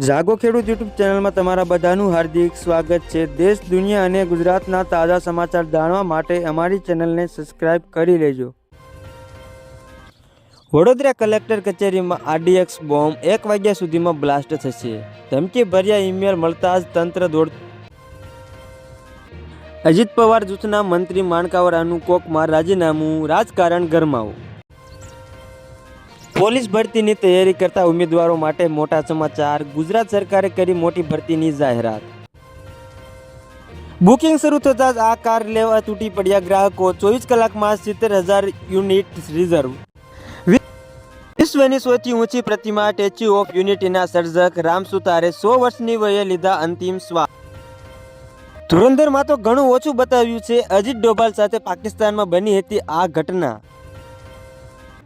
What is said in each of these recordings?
જાગો ખેડૂત યુટ્યુબ ચેનલમાં તમારા બધાનું હાર્દિક સ્વાગત છે। દેશ દુનિયા અને ગુજરાતના તાજા સમાચાર જાણવા માટે અમારી ચેનલને સબસ્ક્રાઇબ કરી લેજો। વડોદરા કલેક્ટર કચેરીમાં આરડીએક્સ બોમ્બ 1 વાગ્યા સુધીમાં બ્લાસ્ટ થશે। ધમકી ભર્યા ઈમેલ મળતા જ તંત્ર દોડ। અજીત પવાર જૂથના મંત્રી માણકાવરાનું કોકમાં રાજીનામું, રાજકારણ ગરમાવો। પોલીસ ભરતીની તૈયારી કરતા ઉમેદવારો માટે મોટા સમાચાર। ગુજરાત સરકારે કરી મોટી ભરતીની જાહેરાત। બુકિંગ શરૂ થતાં જ આ કાર લેવા તૂટી પડ્યા ગ્રાહકો। 24 કલાકમાં 70,000 યુનિટ રિઝર્વ। વિશ્વની સૌથી ઊંચી પ્રતિમા સ્ટેચ્યુ ઓફ યુનિટીના સર્જક રામ સુતારે 100 વર્ષની વયે લીધા અંતિમ શ્વાસ। ધુરંધરમાં તો ઘણું ઓછું બતાવ્યું છે। અજીત ડોભાલ સાથે પાકિસ્તાનમાં બની હતી આ ઘટના।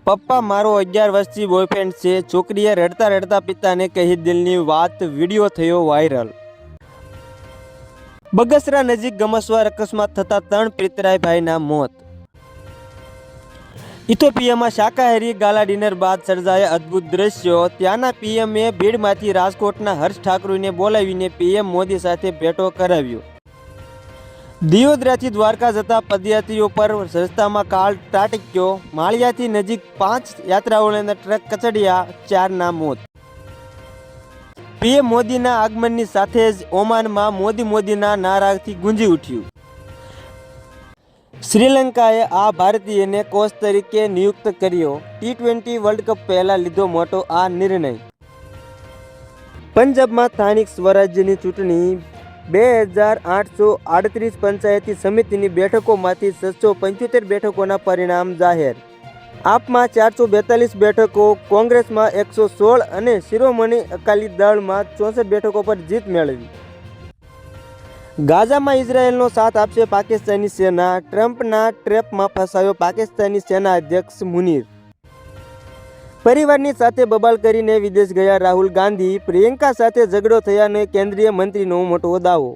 પપ્પા મારો 11 વર્ષથી બોયફ્રેન્ડ છે, છોકરીએ રડતા રડતા પિતાને કહી દિલની વાત। વિડીયો થયો વાયરલ। બગસરા નજીક ગમસ્વાર અકસ્માત થતા 3 પિતરાઈ ભાઈના મોત। ઇથોપિયામાં શાકાહારી ગાલા ડિનર બાદ સર્જાયા અદ્ભુત દ્રશ્યો। ત્યાંના પીએમએ ભીડમાંથી રાજકોટના હર્ષ ઠાકુરને બોલાવીને પીએમ મોદી સાથે ભેટો કરાવ્યો। દિયોદરાથી દ્વારકા જતા પદયાત્રીઓ પર રસ્તામાં કાળ ત્રાટક્યો। માળિયાથી નજીક 5 યાત્રાળુઓને ટ્રક કચડ્યા, 4ના મોત। પીએમ મોદીના આગમનની સાથે જ ઓમાનમાં મોદીના નારાથી ગુંજી ઉઠ્યું। શ્રીલંકાએ આ ભારતીયને કોચ તરીકે નિયુક્ત કર્યો। T20 વર્લ્ડ કપ પહેલા લીધો મોટો આ નિર્ણય। પંજાબમાં સ્થાનિક સ્વરાજ્યની ચૂંટણી 2838 પંચાયતી સમિતિની બેઠકોમાંથી 675 બેઠકોના પરિણામ જાહેર। આપમાં 442 બેઠકો, કોંગ્રેસમાં 116 અને શિરોમણી અકાલી દળમાં 64 બેઠકો પર જીત મેળવી। ગાઝામાં ઇઝરાયેલનો સાથ આપશે પાકિસ્તાની સેના। ટ્રમ્પના ટ્રેપમાં ફસાયો પાકિસ્તાની સેના અધ્યક્ષ મુનીર। પરિવારની સાથે બબાલ કરીને વિદેશ ગયા રાહુલ ગાંધી। પ્રિયંકા સાથે ઝઘડો થયાનો કેન્દ્રીય મંત્રીનો મોટો દાવો।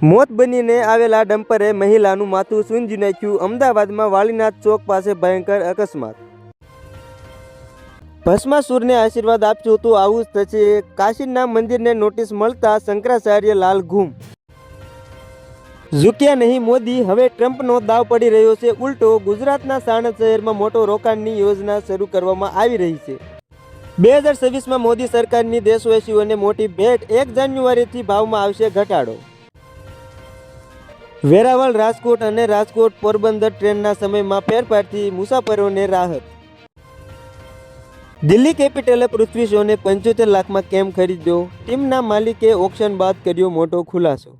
મોત બનીને આવેલા ડમ્પરે મહિલાનું માથું સૂંજી નાખ્યું। અમદાવાદમાં વાલીનાથ ચોક પાસે ભયંકર અકસ્માત। ભસ્માસુરને આશીર્વાદ આપજો તો આવું જ થશે। કાશીના મંદિરને નોટિસ મળતા શંકરાચાર્ય લાલ ગુમ। ઝૂક્યા નહીં મોદી, હવે ટ્રમ્પનો દાવ પડી રહ્યો છે ઉલટો। ગુજરાતના સાણંદ શહેરમાં મોટો રોકાણની યોજના શરૂ કરવામાં આવી રહી છે। 2026માં મોદી સરકારની દેશવાસીઓને મોટી ભેટ। 1 જાન્યુઆરીથી ભાવમાં આવશે ઘટાડો। વેરાવળ રાજકોટ અને રાજકોટ પોરબંદર ટ્રેનના સમયમાં ફેરફારથી મુસાફરોને રાહત। દિલ્હી કેપિટલે પૃથ્વી શોને 75 લાખમાં કેમ ખરીદ્યો? ટીમના માલિકે ઓક્શન બાદ કર્યો મોટો ખુલાસો।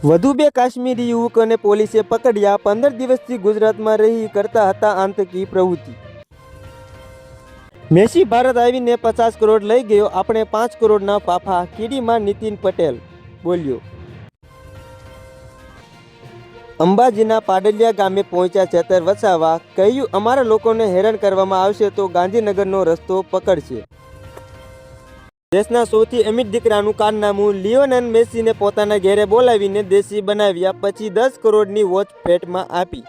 વધુ 2 કાશ્મીરી યુવકોને પોલીસે પકડ્યા। 15 દિવસથી ગુજરાતમાં રહી કરતા હતા આતંકી પ્રવૃત્તિ। મેસી ભારત આવીને 50 કરોડ લઈ ગયો, આપણે 5 કરોડના ફાફા। કીડીમાં નીતિન પટેલ બોલ્યો। અંબાજીના પાડલિયા ગામે પહોંચ્યા ચેતર વસાવા। કહ્યું અમારા લોકોને હેરાન કરવામાં આવશે તો ગાંધીનગરનો રસ્તો પકડશે। દેશના સૌથી અમીર દીકરાનું કારનામું। લિયોનેલ મેસીને પોતાના ઘેરે બોલાવીને દેશી બનાવ્યા, પછી 10 કરોડની વોચ ભેટમાં આપી।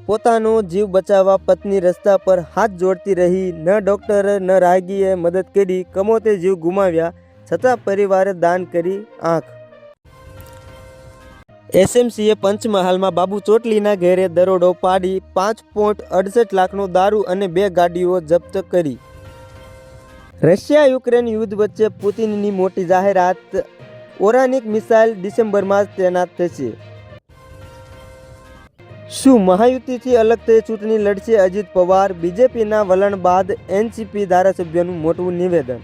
પોતાનો જીવ બચાવવા પત્ની રસ્તા પર હાથ જોડતી રહી। ન ડોક્ટર ન રાહગીરે મદદ કરી, કમોતે જીવ ગુમાવ્યા છતાં પરિવારે દાન કરી આંખ। એસએમસીએ પંચમહાલમાં બાબુ ચોટલીના ઘેરે દરોડો પાડી 5.68 લાખનો દારૂ અને 2 ગાડીઓ જપ્ત કરી। રશિયા યુક્રેન યુદ્ધ વચ્ચે પુતિનની મોટી જાહેરાત। ઓરાનિક મિસાઇલ ડિસેમ્બરમાં તૈનાત થશે। શું મહાયુતિથી અલગ થઈ ચૂંટણી લડશે અજીત પવાર? બીજેપીના વલણ બાદ એનસીપી ધારાસભ્યનું મોટું નિવેદન।